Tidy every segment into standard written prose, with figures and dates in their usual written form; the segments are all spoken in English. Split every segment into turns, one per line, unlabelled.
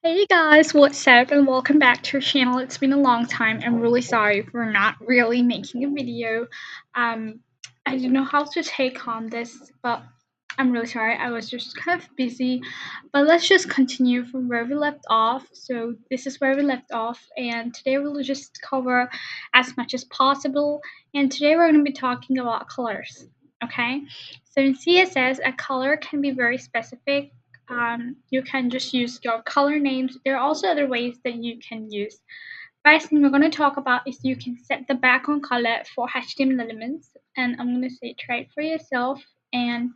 Hey guys, what's up and welcome back to our channel. It's been a long time. I'm really sorry for not really making a video. Um, I don't know how to take on this, but I'm really sorry. I was just kind of busy. But let's just continue from where we left off. So this is where we left off, and today we'll just cover as much as possible. And today we're going to be talking about colors. Okay, so in CSS, a color can be very specific. You can just use your color names. There are also other ways that you can use. First thing we're going to talk about is you can set the background color for HTML elements, and I'm going to say try it for yourself. And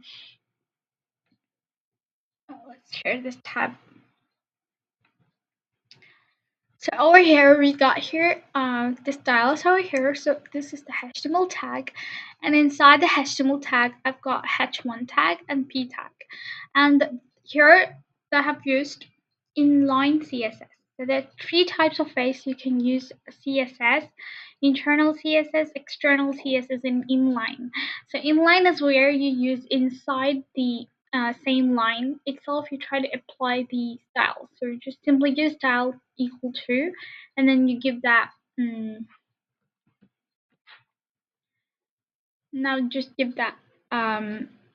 let's share this tab. So over here we got here the styles over here. So this is the HTML tag, and inside the HTML tag I've got h1 tag and p tag, and here I have used inline CSS. So there are three types of ways you can use CSS: internal CSS, external CSS, and inline. So inline is where you use inside the same line itself, you try to apply the style. So you just simply use style equal to, and then you give that. Now just give that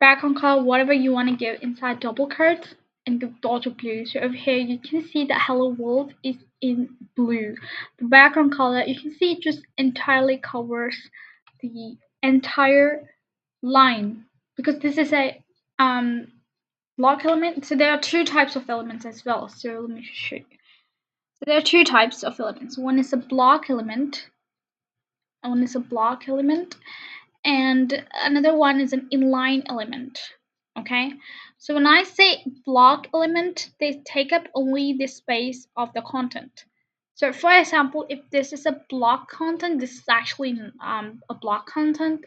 background color, whatever you want to give inside double quotes, and give dot of blue. So over here you can see that hello world is in blue. The background color, you can see it just entirely covers the entire line because this is a block element. So there are two types of elements as well. So let me show you. So there are two types of elements. One is a block element, and one is a block element, and another one is an inline element. Okay, so when I say block element, they take up only the space of the content. So for example, if this is a block content, this is actually a block content.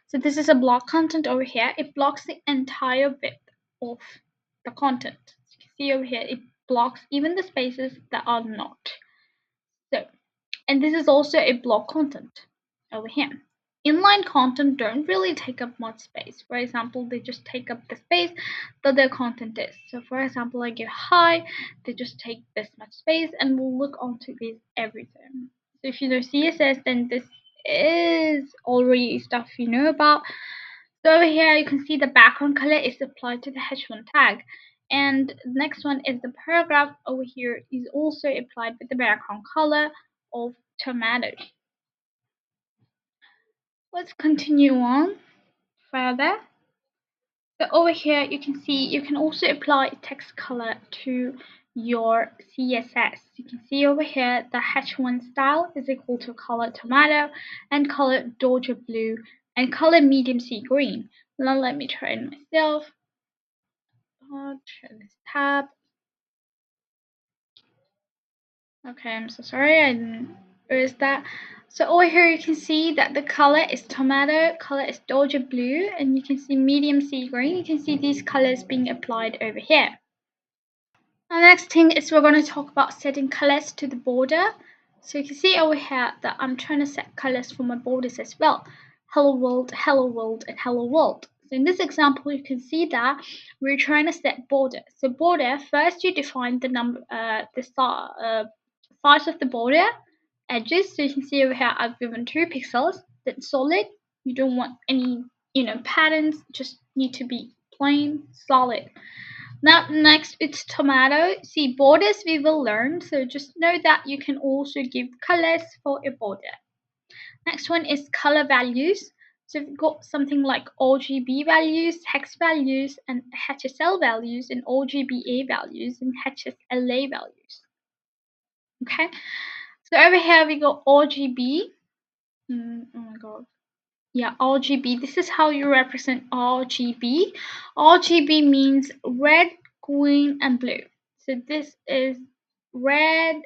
So this is a block content over here. It blocks the entire width of the content. So you can see over here, it blocks even the spaces that are not. So, and this is also a block content over here. Inline content don't really take up much space. For example, they just take up the space that their content is. So for example, I give hi, they just take this much space, and we'll look onto this everything. So if you know CSS, then this is already stuff you know about. So over here you can see the background color is applied to the h1 tag. And the next one is the paragraph over here is also applied with the background color of tomato. Let's continue on further. So over here you can see you can also apply text color to your CSS. You can see over here the h1 style is equal to color tomato and color Georgia blue and color medium sea green. Now let me try it myself. Turn this tab. Okay, I'm so sorry, I didn't erase that. So over here you can see that the color is tomato, color is Georgia blue, and you can see medium sea green. You can see these colors being applied over here. The next thing is we're going to talk about setting colors to the border. So you can see over here that I'm trying to set colors for my borders as well. Hello world, and hello world. So in this example, you can see that we're trying to set border. So border, first you define the number, size of the border edges. So you can see over here I've given 2 pixels. That's solid. You don't want any, patterns. Just need to be plain solid. Now next it's tomato. See, borders we will learn, so just know that you can also give colors for a border. Next one is color values. So we've got something like RGB values, hex values, and HSL values, and RGBA values, and HSLA values. Okay, so over here we got RGB. Oh my god. Yeah, RGB. This is how you represent RGB. RGB means red, green, and blue. So this is red,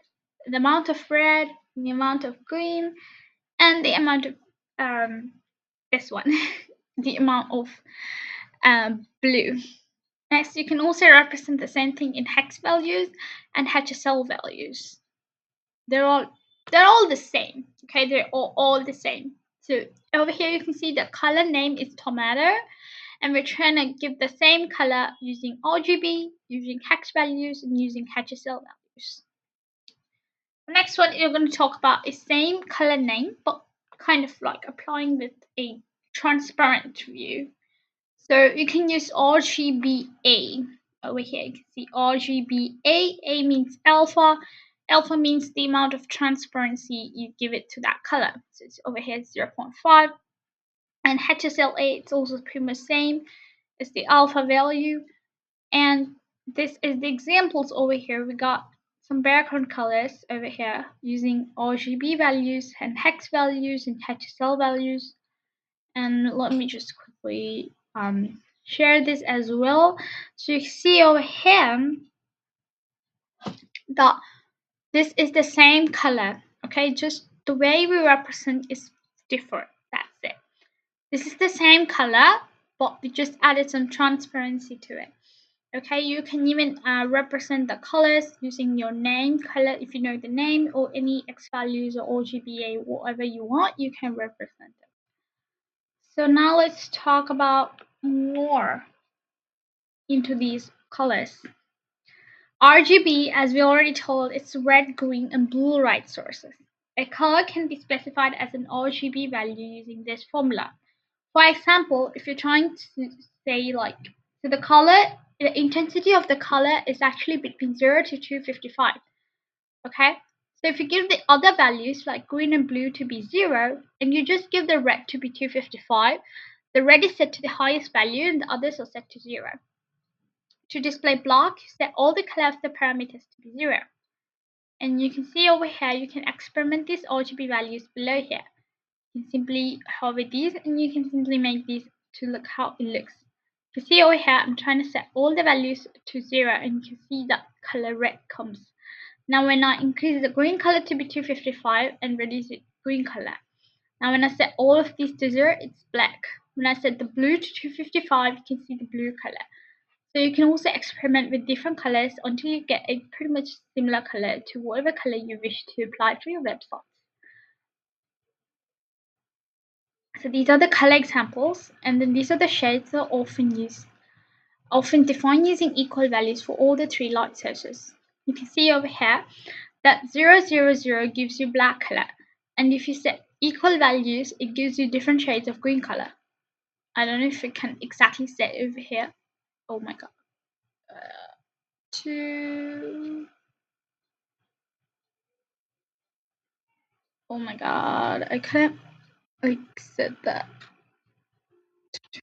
the amount of red, the amount of green, and the amount of this one, the amount of blue. Next, you can also represent the same thing in hex values and HSL values. They're all the same. Okay, they're all the same. So over here you can see the color name is tomato, and we're trying to give the same color using RGB, using hex values, and using HSL values. The next one you're going to talk about is same color name, but kind of like applying with a transparent view. So you can use RGBA. Over here you can see RGBA. A means alpha. Alpha means the amount of transparency you give it to that color. So it's over here 0.5. And HSLA, it's also pretty much same. It's the alpha value. And this is the examples over here. We got some background colors over here using RGB values and hex values and HSL values. And let me just quickly share this as well. So you see over here that this is the same color. Okay, just the way we represent is different. That's it. This is the same color, but we just added some transparency to it. Okay, you can even represent the colors using your name color. If you know the name or any X values or RGBA, whatever you want, you can represent it. So now let's talk about more into these colors. RGB, as we already told, it's red, green, and blue light sources. A color can be specified as an RGB value using this formula. For example, if you're trying to say like, so the intensity of the color is actually between 0 to 255. Okay? So if you give the other values like green and blue to be 0, and you just give the red to be 255, the red is set to the highest value and the others are set to 0. To display black, set all the color of the parameters to be 0. And you can see over here, you can experiment these RGB values below here. You can simply hover these and you can simply make these to look how it looks. You see over here, I'm trying to set all the values to 0 and you can see that color red comes. Now when I increase the green color to be 255 and reduce the green color. Now when I set all of these to 0, it's black. When I set the blue to 255, you can see the blue color. So you can also experiment with different colors until you get a pretty much similar color to whatever color you wish to apply for your website. So these are the color examples, and then these are the shades that are often defined using equal values for all the 3 light sources. You can see over here that 000 gives you black color, and if you set equal values, it gives you different shades of green color. I don't know if it can exactly set over here. Oh my god. Oh my god, I can't set that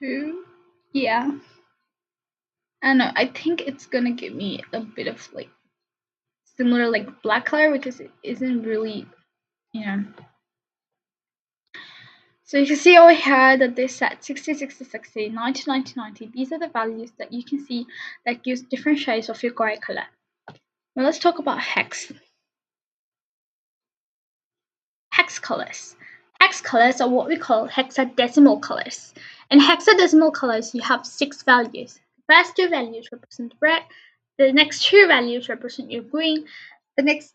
to, yeah. I don't know, I think it's gonna give me a bit of like similar like black color because it isn't really, you know. So you can see over here that they set 60, 60, 60, 90, 90, 90. These are the values that you can see that gives different shades of your gray color. Now let's talk about hex. Hex colors. Hex colors are what we call hexadecimal colors. In hexadecimal colors, you have 6 values. The first 2 values represent red, the next 2 values represent your green, the next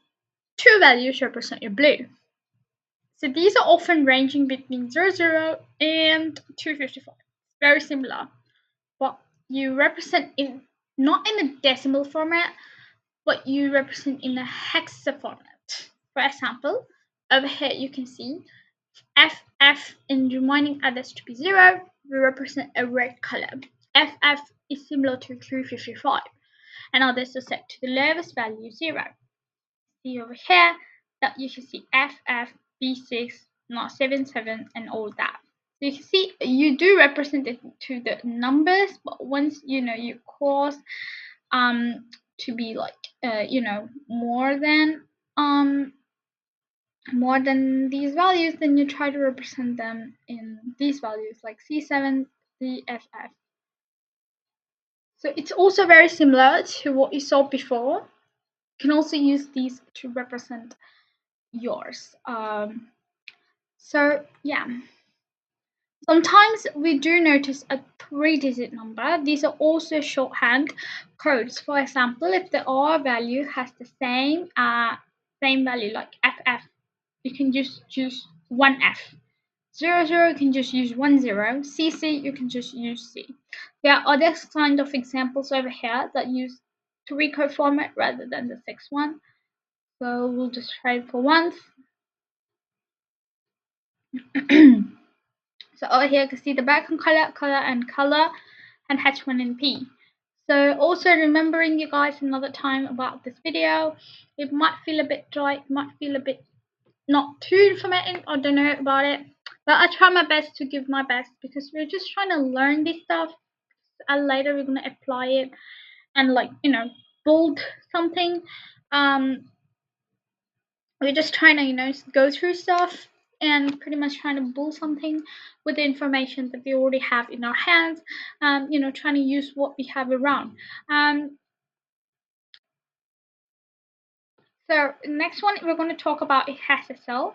2 values represent your blue. So these are often ranging between 00 and 255. Very similar, but you represent in not in a decimal format, but you represent in a hexa format. For example, over here you can see FF in reminding others to be 0 will represent a red color. FF is similar to 255, and others are set to the lowest value 0. See over here that you can see FF, B6, not 77, and all that. So you can see you do represent it to the numbers, but once you know you cross to be like more than these values, then you try to represent them in these values like C7, CFF. So it's also very similar to what you saw before. You can also use these to represent yours. So yeah. Sometimes we do notice a 3-digit number. These are also shorthand codes. For example, if the R value has the same value like FF, you can just choose one F. 0, 0, you can just use 1, 0. CC, you can just use C. There are other kind of examples over here that use 3 code format rather than the 6 one. So we'll just try it for once. So over here you can see the background color, color, and H1 and P. So also remembering you guys another time about this video, it might feel a bit dry, it might feel a bit not too informative, I don't know about it, but I try my best to give my best because we're just trying to learn this stuff, and later we're going to apply it and build something. We're just trying to go through stuff and pretty much trying to build something with the information that we already have in our hands, trying to use what we have around. So next one we're going to talk about is SSL,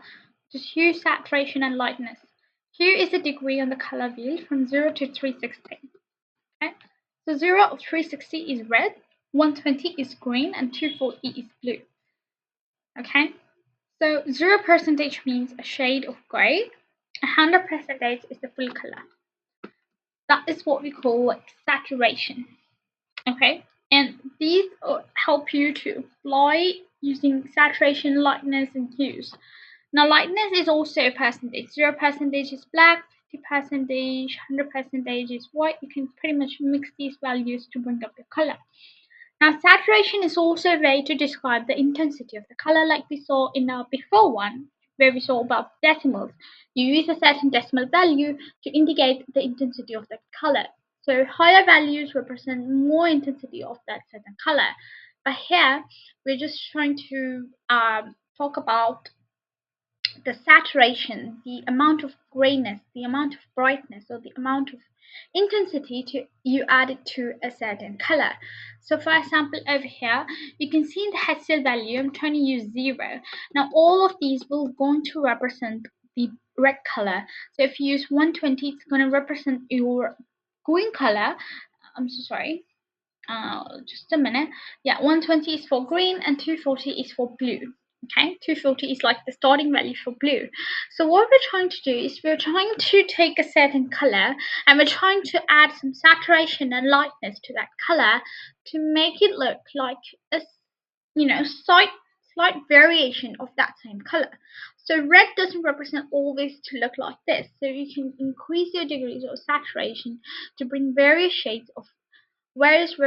just hue, saturation, and lightness. Hue is a degree on the color wheel from 0 to 360. Okay, so 0 of 360 is red, 120 is green, and 240 is blue. Okay, so 0% means a shade of gray, 100% is the full color. That is what we call saturation. Okay, and these help you to apply using saturation, lightness, and hues. Now lightness is also a percentage. 0% is black, 50%, 100% is white. You can pretty much mix these values to bring up your color. Now saturation is also a way to describe the intensity of the color, like we saw in our before one, where we saw about decimals. You use a certain decimal value to indicate the intensity of that color. So higher values represent more intensity of that certain color. But here we're just trying to talk about the saturation, the amount of grayness, the amount of brightness, or the amount of intensity you add it to a certain color. So for example, over here, you can see in the HCl value, I'm trying to use 0. Now all of these will going to represent the red color. So if you use 120, it's going to represent your green color. I'm so sorry. Just a minute. Yeah, 120 is for green and 240 is for blue. Okay, 240 is like the starting value for blue. So what we're trying to do is we're trying to take a certain color and we're trying to add some saturation and lightness to that color to make it look like a slight variation of that same color. So red doesn't represent always to look like this. So you can increase your degrees of saturation to bring various shades of various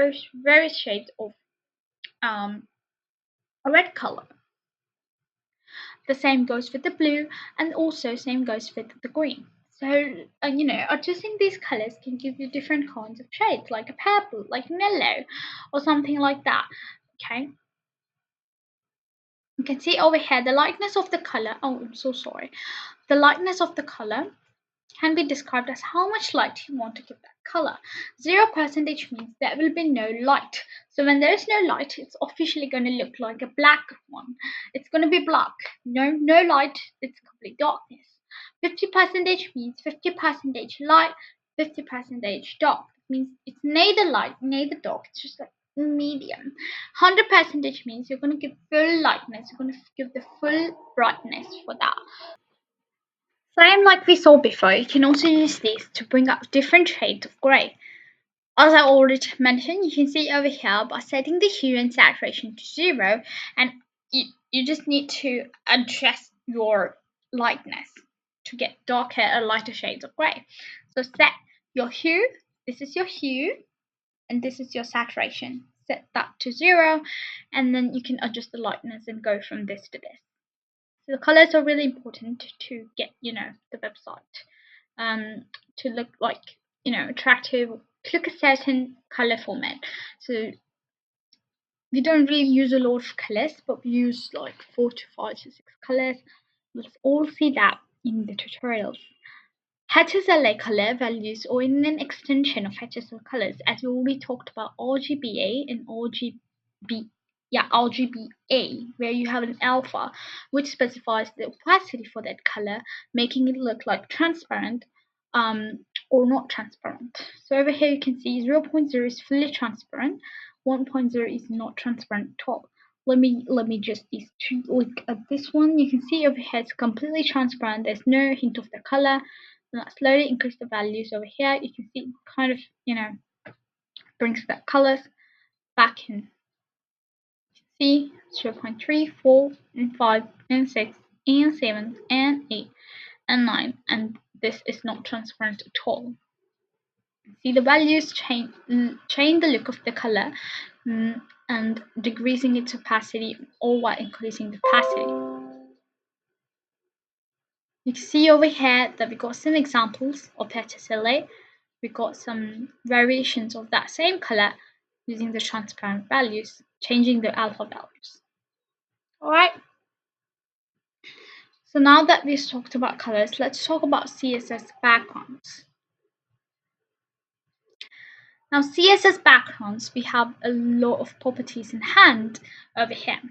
shades of a red color. The same goes with the blue, and also same goes with the green. So adjusting these colors can give you different kinds of shades, like a purple, like an yellow, or something like that. Okay. You can see over here the lightness of the color. Oh, I'm so sorry. The lightness of the color can be described as how much light you want to give that color. 0% means there will be no light. So when there is no light, it's officially going to look like a black one. It's going to be black. No light, it's complete darkness. 50% means 50% light, 50% dark. It means it's neither light, neither dark. It's just like medium. 100% means you're going to give full lightness. You're going to give the full brightness for that. Same like we saw before, you can also use this to bring up different shades of grey. As I already mentioned, you can see over here by setting the hue and saturation to 0, and you just need to adjust your lightness to get darker or lighter shades of grey. So set your hue, this is your hue, and this is your saturation. Set that to 0, and then you can adjust the lightness and go from this to this. So the colors are really important to get, the website to look like, attractive. Click a certain color format. So we don't really use a lot of colors, but we use like 4 to 5 to 6 colors. We'll all see that in the tutorials. HSLA color values or in an extension of HSL colors, as we already talked about RGBA and RGBA, where you have an alpha which specifies the opacity for that color, making it look like transparent or not transparent. So over here you can see 0.0 is fully transparent, 1.0 is not transparent at all. let me just look at this one. You can see over here it's completely transparent. There's no hint of the color. And I slowly increase the values over here. You can see it kind of, brings the colors back in. See 0.3, 4, and 5, and 6, and 7, and 8, and 9, and this is not transparent at all. See the values change the look of the color and decreasing its opacity or while increasing the opacity. You can see over here that we got some examples of HSLA. We got some variations of that same color using the transparent values, changing the alpha values. Alright. So now that we've talked about colors, let's talk about CSS backgrounds. Now CSS backgrounds, we have a lot of properties in hand over here.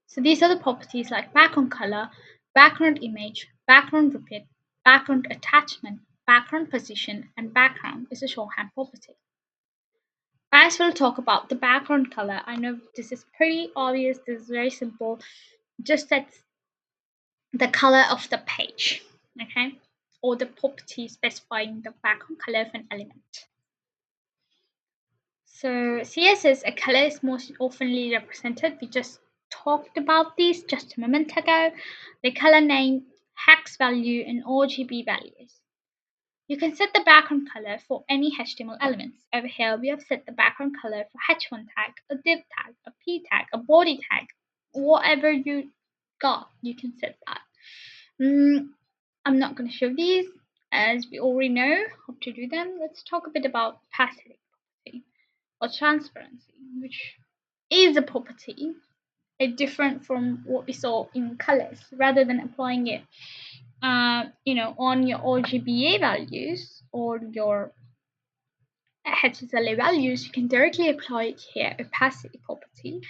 So these are the properties like background color, background image, background repeat, background attachment, background position, and background is a shorthand property. As we'll talk about the background color, I know this is pretty obvious, this is very simple, just sets the color of the page, okay, or the property specifying the background color of an element. So CSS, a color is most oftenly represented. We just talked about this just a moment ago. The color name, hex value, and RGB values. You can set the background color for any HTML elements. Over here, we have set the background color for h1 tag, a div tag, a p tag, a body tag, whatever you got, you can set that. I'm not going to show these as we already know how to do them. Let's talk a bit about opacity or transparency, which is a property different from what we saw in colors. Rather than applying it on your RGBA values or your HSLA values, you can directly apply it here, opacity property.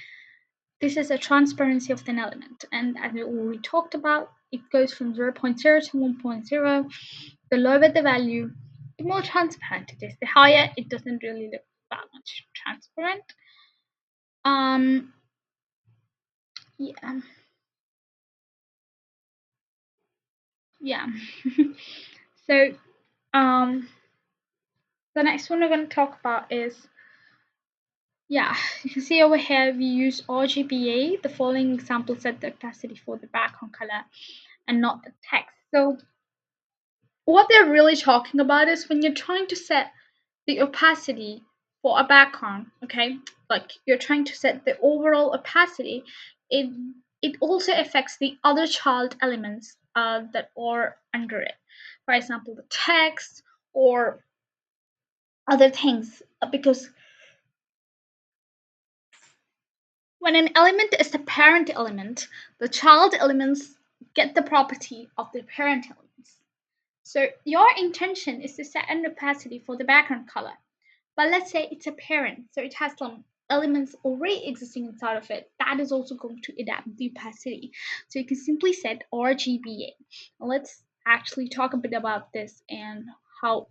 This is a transparency of an element, and as we already talked about, it goes from 0.0 to 1.0. The lower the value, the more transparent it is. The higher, it doesn't really look that much transparent. Yeah. So the next one we're going to talk about is, you can see over here we use RGBA. The following example set the opacity for the background color and not the text. So what they're really talking about is when you're trying to set the opacity for a background, okay, like you're trying to set the overall opacity, it also affects the other child elements that are under it. For example, the text or other things, because when an element is the parent element, the child elements get the property of the parent elements. So your intention is to set an opacity for the background color. But let's say it's a parent, so it has some elements already existing inside of it. That is also going to adapt the opacity. So you can simply set RGBA. Let's actually talk a bit about this and how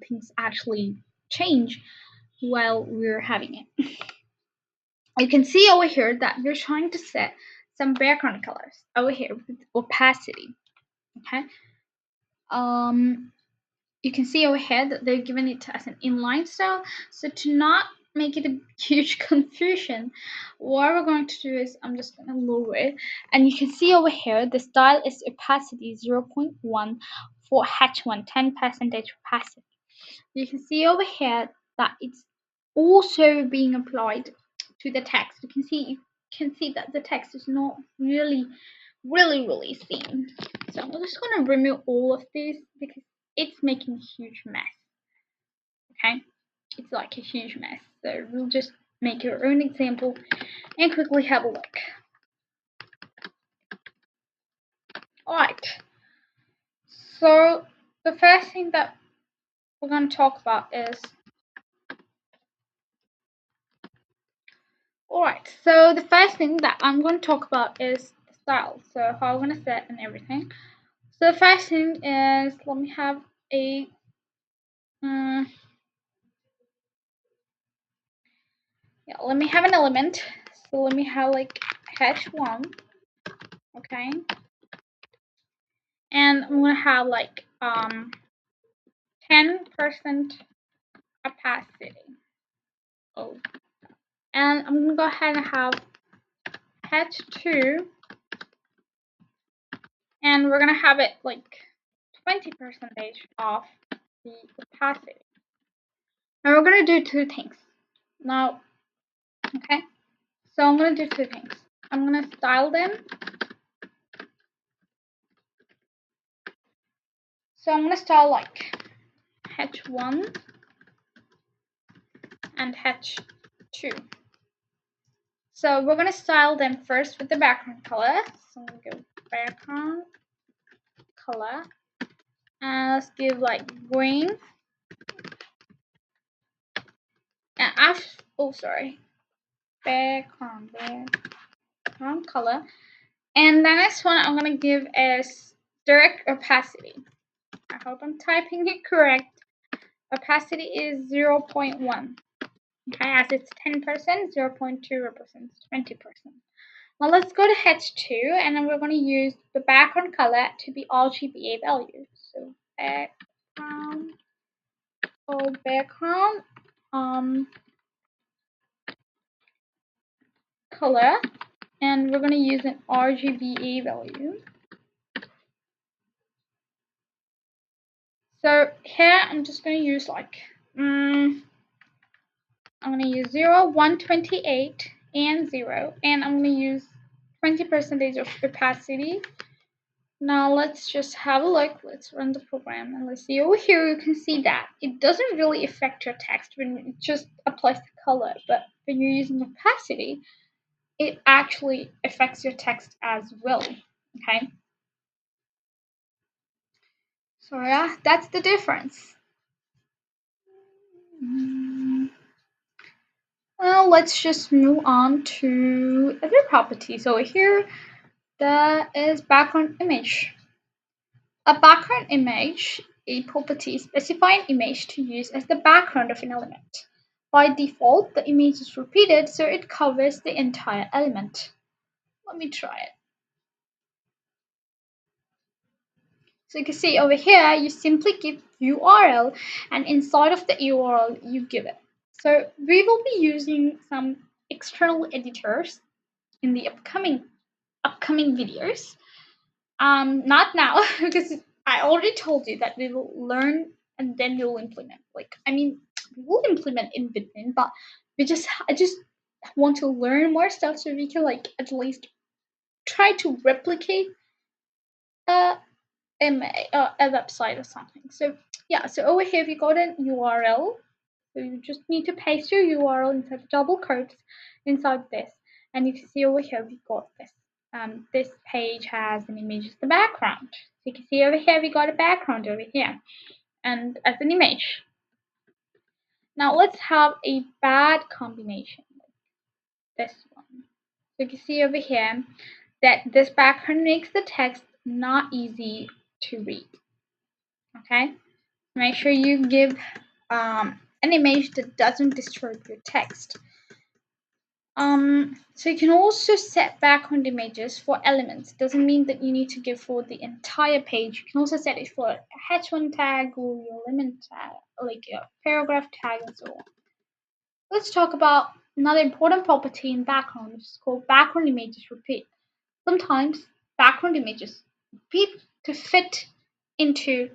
things actually change while we're having it. You can see over here that we're trying to set some background colors over here with opacity. Okay. You can see over here that they've given it as an inline style. So to not make it a huge confusion, what we're going to do is I'm just going to lower it. And you can see over here the style is opacity 0.1 for H1, 10% opacity. You can see over here that it's also being applied to the text. You can see that the text is not really seen. So I'm just going to remove all of this because it's making a huge mess. Okay, it's like a huge mess. So we'll just make our own example and quickly have a look. Alright, so the first thing that we're going to talk about is Alright, so the first thing that I'm going to talk about is the style. So how I'm going to set and everything. So the first thing is, let me have a let me have an element. So let me have like h1, okay, and I'm gonna have like 10% opacity. Oh, and I'm gonna go ahead and have h2, and we're gonna have it like 20% off the opacity. And we're gonna do two things now. Okay, so I'm gonna do two things. I'm gonna style them. So I'm gonna style like h1 and h2. So we're gonna style them first with the background color. So I'm gonna go background color, and let's give like green. And after, oh sorry, background color. And the next one I'm gonna give is direct opacity. I hope I'm typing it correct. Opacity is 0.1. Okay, as it's 10%, 0.2 represents 20%. Now let's go to H2, and then we're going to use the background color to be RGBA values. So background, color, and we're going to use an RGBA value. So here I'm just going to use like I'm going to use 0, 128, and 0, and I'm going to use 20% of opacity. Now let's just have a look. Let's run the program and let's see. Over here you can see that it doesn't really affect your text when it just applies the color, but when you're using opacity, it actually affects your text as well. Okay, so yeah, that's the difference. Well, let's just move on to other properties. Over here, that is background image. A background image, a property specifying image to use as the background of an element. By default, the image is repeated, so it covers the entire element. Let me try it. So you can see over here, you simply give URL, and inside of the URL, you give it. So we will be using some external editors in the upcoming videos. Not now, because I already told you that we will learn and then we'll implement. Like, I mean, we will implement in Bitmin, but I just want to learn more stuff so we can like at least try to replicate a a website or something. So yeah, so over here we got an URL. So you just need to paste your URL inside the double quotes inside this, and you can see over here we got this. This page has an image as the background. So you can see over here we got a background over here and as an image. Now let's have a bad combination, like this one. So you can see over here that this background makes the text not easy to read. Okay, make sure you give an image that doesn't disturb your text. So you can also set background images for elements. Doesn't mean that you need to give for the entire page. You can also set it for a h1 tag or your element tag, like a paragraph tag and so on. Let's talk about another important property in background, which is called background images repeat. Sometimes background images repeat to fit into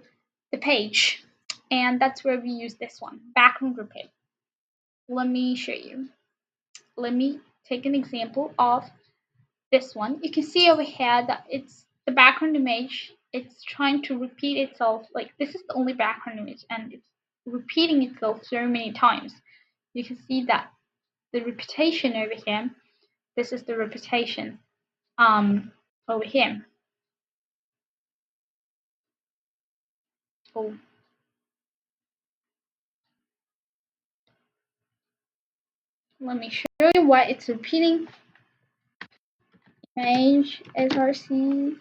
the page, and that's where we use this one, background repeat. Let me show you. Let me take an example of this one. You can see over here that it's the background image. It's trying to repeat itself. Like, this is the only background image, and it's repeating itself so many times. You can see that the repetition over here. This is the repetition over here. Oh. Let me show you why it's repeating. Image src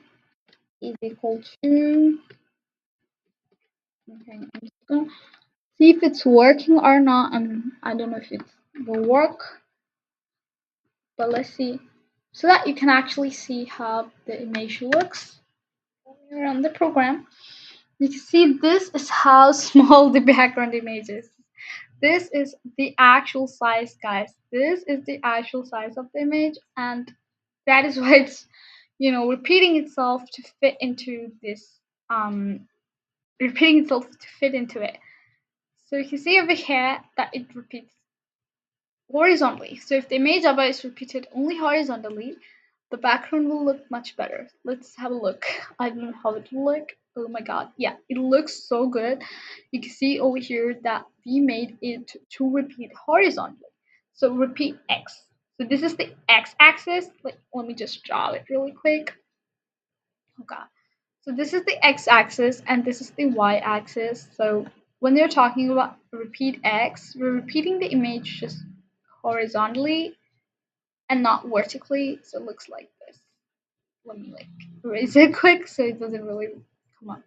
is equal to. Okay, I'm just gonna see if it's working or not. I don't know if it will work, but let's see. so that you can actually see how the image looks when you're on the program. You can see this is how small the background image is. This is the actual size, guys. This is the actual size of the image, and that is why it's, repeating itself to fit into this, um, repeating itself to fit into it. So you can see over here that it repeats horizontally. So if the image above is repeated only horizontally, the background will look much better. Let's have a look. I don't know how it will look. Oh my god. Yeah, it looks so good. You can see over here that we made it to repeat horizontally. So repeat X. So this is the X axis. Let me just draw it really quick. Oh god. So this is the X axis and this is the Y axis. So when they're talking about repeat X, we're repeating the image just horizontally and not vertically. So it looks like this. Let me erase it quick so it doesn't really come up.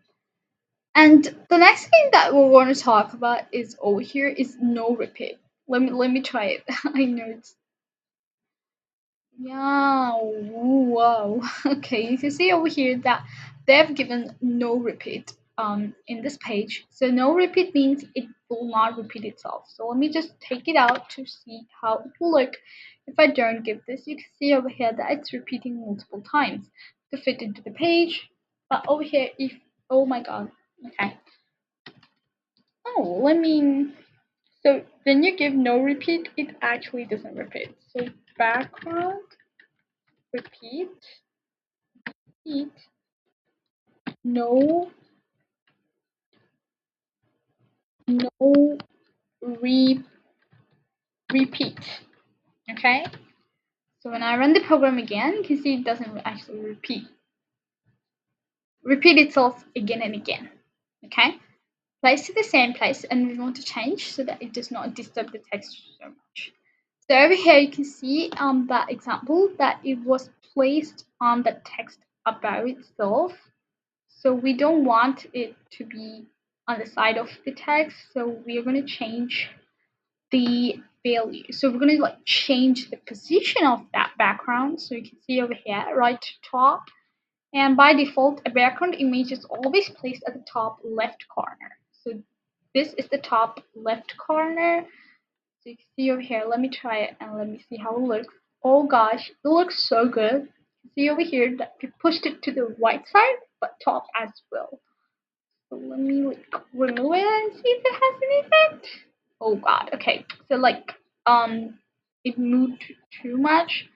And the next thing that we're going to talk about is over here is no repeat. Let me try it. I know it's, yeah, wow. Okay, you can see over here that they've given no repeat in this page. So no repeat means it will not repeat itself. So let me just take it out to see how it will look if I don't give this. You can see over here that it's repeating multiple times to fit into the page. But over here, if, oh my god, okay. Oh, so when you give no repeat, it actually doesn't repeat. So background, repeat, repeat, no, no re- repeat. Okay, so when I run the program again, you can see it doesn't actually repeat itself again and again. Okay, place to the same place, and we want to change so that it does not disturb the text so much. So over here you can see that example that it was placed on the text about itself. So we don't want it to be on the side of the text. So we are going to change the value. So we're going to change the position of that background. So you can see over here, right top. And by default, a background image is always placed at the top left corner. So this is the top left corner. So you can see over here. Let me try it and let me see how it looks. Oh gosh, it looks so good. See over here that we pushed it to the right side, but top as well. So let me remove it and see if it has an effect. Oh god, okay. So it moved too much,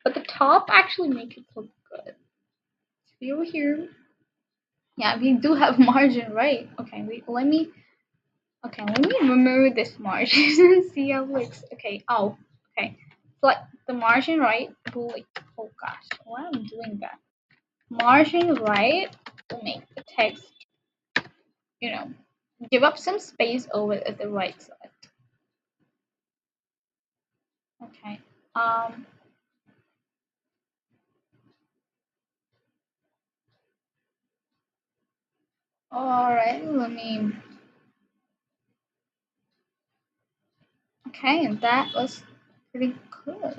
but the top actually makes it look good. See over here. Yeah, we do have margin, right? Okay, let me remove this margin and see how it looks. Okay, oh, okay. So the margin right will oh gosh, why am I doing that? Margin right will make the text, you know, give up some space over at the right side. Okay. Um. All right. Let me. Okay, that was pretty good.